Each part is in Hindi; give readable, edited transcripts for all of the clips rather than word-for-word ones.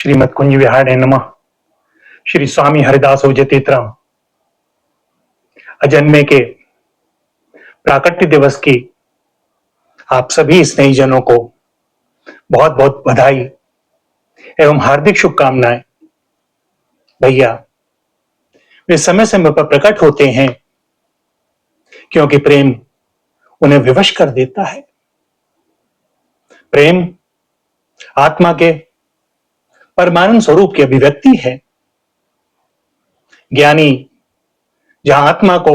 श्रीमद कुंज विहारे नमः। श्री स्वामी हरिदास तीर्थराम अजन्मे के प्राकट्य दिवस की आप सभी स्नेहीजनों को बहुत बहुत बधाई एवं हार्दिक शुभकामनाएं। भैया, वे समय समय पर प्रकट होते हैं क्योंकि प्रेम उन्हें विवश कर देता है। प्रेम आत्मा के परमानंद स्वरूप की अभिव्यक्ति है। ज्ञानी जहां आत्मा को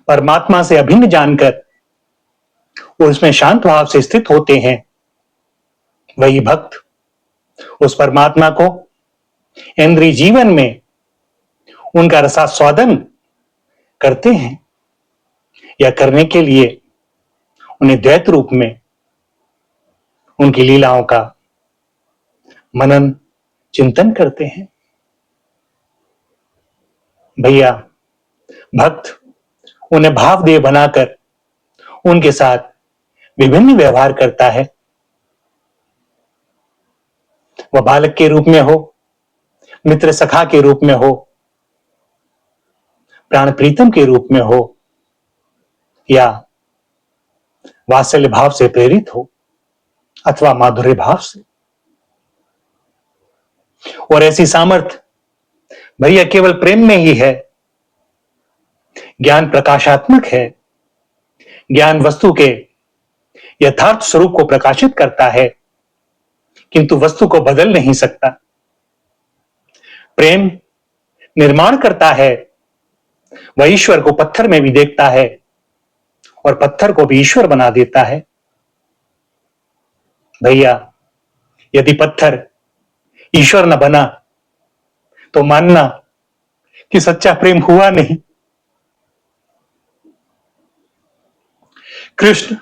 परमात्मा से अभिन्न जानकर उसमें शांत भाव से स्थित होते हैं, वही भक्त उस परमात्मा को इंद्रिय जीवन में उनका रसास्वादन करते हैं या करने के लिए उन्हें द्वैत रूप में उनकी लीलाओं का मनन चिंतन करते हैं। भैया, भक्त उन्हें भावदेह बनाकर उनके साथ विभिन्न व्यवहार करता है। वह बालक के रूप में हो, मित्र सखा के रूप में हो, प्राण प्रीतम के रूप में हो या वात्सल्य भाव से प्रेरित हो अथवा माधुर्य भाव से। और ऐसी सामर्थ्य भैया केवल प्रेम में ही है। ज्ञान प्रकाशात्मक है। ज्ञान वस्तु के यथार्थ स्वरूप को प्रकाशित करता है किंतु वस्तु को बदल नहीं सकता। प्रेम निर्माण करता है। वह ईश्वर को पत्थर में भी देखता है और पत्थर को भी ईश्वर बना देता है। भैया, यदि पत्थर ईश्वर न बना तो मानना कि सच्चा प्रेम हुआ नहीं। कृष्ण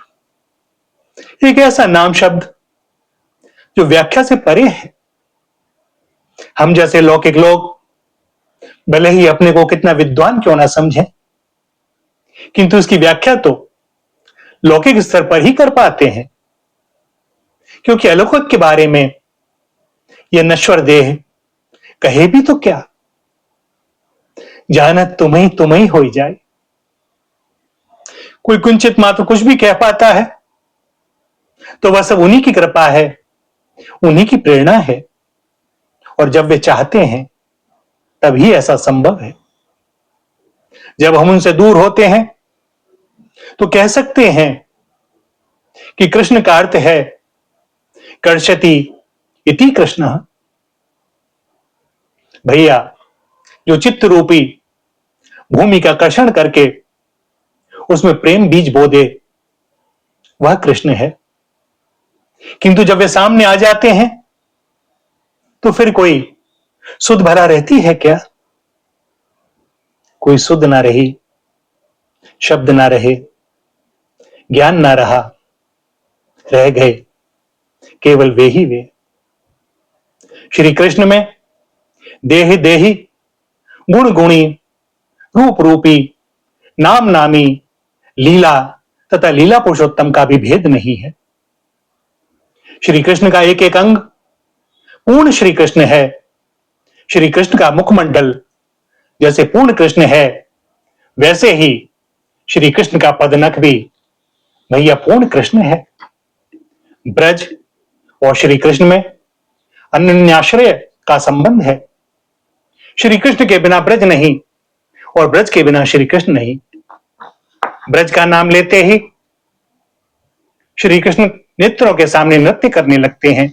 एक ऐसा नाम शब्द जो व्याख्या से परे है। हम जैसे लौकिक लोग भले ही अपने को कितना विद्वान क्यों ना समझें, किंतु इसकी व्याख्या तो लौकिक स्तर पर ही कर पाते हैं, क्योंकि अलौकिक के बारे में यह नश्वर देह कहे भी तो क्या, जानत तुम्हें हो जाए। कोई कुंचित मात्र कुछ भी कह पाता है तो वह सब उन्हीं की कृपा है, उन्हीं की प्रेरणा है, और जब वे चाहते हैं तभी ऐसा संभव है। जब हम उनसे दूर होते हैं तो कह सकते हैं कि कृष्ण का अर्थ है कर्षति इति कृष्ण। भैया, जो चित्त रूपी भूमि का कर्षण करके उसमें प्रेम बीज बो दे वह कृष्ण है। किंतु जब वे सामने आ जाते हैं तो फिर कोई सुध भरा रहती है क्या? कोई सुध ना रही, शब्द ना रहे, ज्ञान ना रहा, रह गए केवल वे ही वे। श्री कृष्ण में देहि देहि, गुण गुणी, रूप रूपी, नाम नामी, लीला तथा लीला पुरुषोत्तम का भी भेद नहीं है। श्री कृष्ण का एक एक अंग पूर्ण श्री कृष्ण है। श्री कृष्ण का मुखमंडल जैसे पूर्ण कृष्ण है, वैसे ही श्री कृष्ण का पदनख भी भैया पूर्ण कृष्ण है। ब्रज और श्री कृष्ण में अनन्याश्रय का संबंध है। श्री कृष्ण के बिना ब्रज नहीं और ब्रज के बिना श्री कृष्ण नहीं। ब्रज का नाम लेते ही श्री कृष्ण नेत्रों के सामने नृत्य करने लगते हैं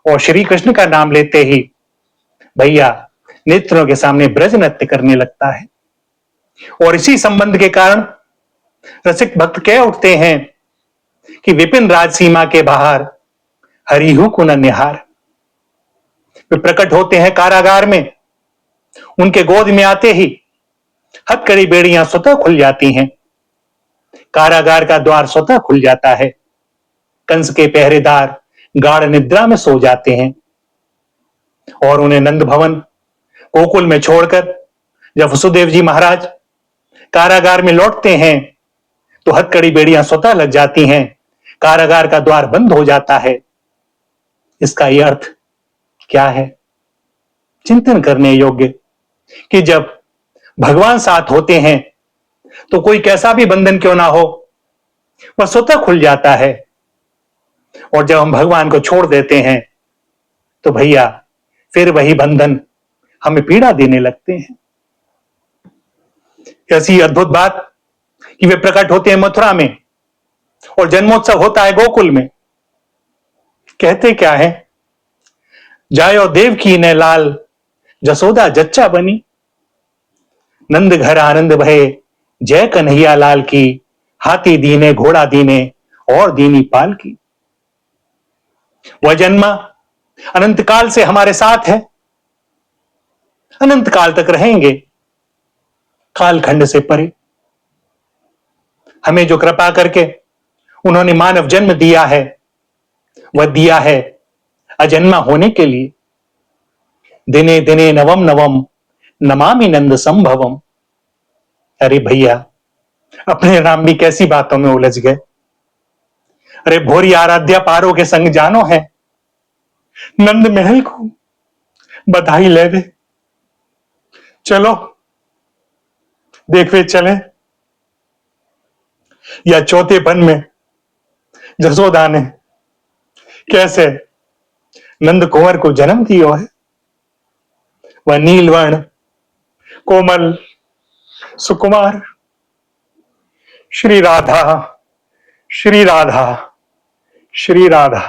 और श्री कृष्ण का नाम लेते ही भैया नेत्रों के सामने ब्रज नृत्य करने लगता है। और इसी संबंध के कारण रसिक भक्त कह उठते हैं कि विपिन राज सीमा के बाहर हरिहु कुन निहार। वे प्रकट होते हैं कारागार में, उनके गोद में आते ही हथकड़ी बेड़ियां स्वतः खुल जाती हैं। कारागार का द्वार स्वतः खुल जाता है। कंस के पहरेदार गाढ़ निद्रा में सो जाते हैं और उन्हें नंद भवन गोकुल में छोड़कर जब वसुदेव जी महाराज कारागार में लौटते हैं तो हथकड़ी बेड़ियां स्वतः लग जाती हैं, कारागार का द्वार बंद हो जाता है। इसका यह अर्थ क्या है? चिंतन करने योग्य कि जब भगवान साथ होते हैं तो कोई कैसा भी बंधन क्यों ना हो, वह स्वतः खुल जाता है। और जब हम भगवान को छोड़ देते हैं तो भैया फिर वही बंधन हमें पीड़ा देने लगते हैं। ऐसी अद्भुत बात कि वे प्रकट होते हैं मथुरा में और जन्मोत्सव होता है गोकुल में। कहते क्या है? जायो देवकी ने लाल, जसोदा जच्चा बनी। नंद घर आनंद भये, जय कन्हैया लाल की। हाथी दीने घोड़ा दीने और दीनी पाल की। वह जन्मा अनंत काल से हमारे साथ है, अनंत काल तक रहेंगे, कालखंड से परे। हमें जो कृपा करके उन्होंने मानव जन्म दिया है, वह दिया है अजन्मा होने के लिए। दिने दिने नवम नवम, नमामि नंद संभवम। अरे भैया, अपने राम भी कैसी बातों में उलझ गए। अरे भोरी आराध्या पारो के संग जानो है, नंद महल को बधाई ले दे। चलो देखवे चले, या चौथेपन में जसोदा ने कैसे नंद कुंवर को जन्म दिया है। वह नीलवर्ण कोमल सुकुमार श्री राधा, श्री राधा, श्री राधा।